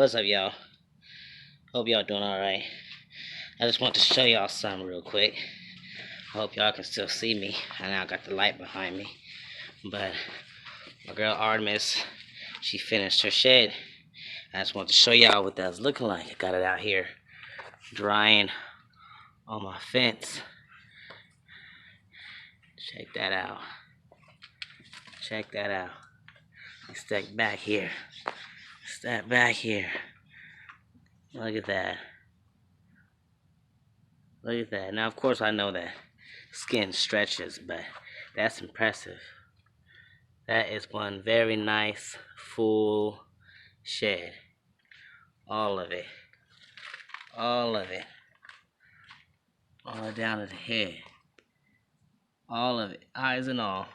What's up, y'all? Hope y'all doing alright. I just want to show y'all something real quick. I hope y'all can still see me. I now got the light behind me. But my girl Artemis, she finished her shed. I just want to show y'all what that's looking like. I got it out here drying on my fence. Check that out. Check that out. Step back here. Step back here. Look at that. Look at that. Now, of course, I know that skin stretches, but that's impressive. That is one very nice, full shed. All of it. All of it. All down to the head. All of it. Eyes and all.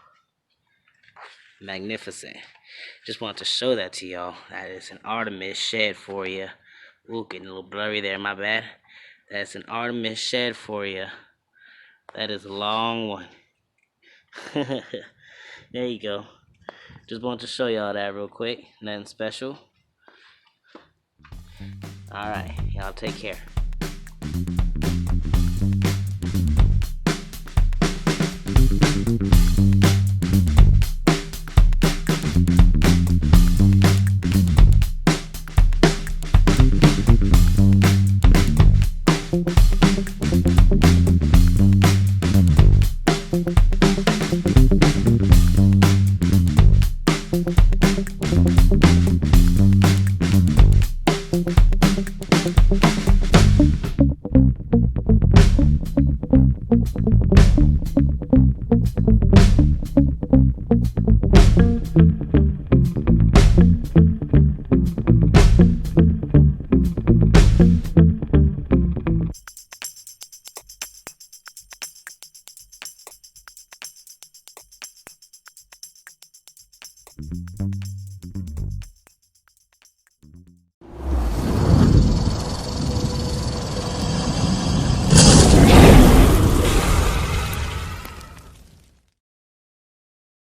Magnificent. Just want to show that to y'all. That is an Artemis shed for you. Ooh, getting a little blurry there, my bad. That's an Artemis shed for you. That is a long one. There you go. Just want to show y'all that real quick. Nothing special. Alright, y'all take care.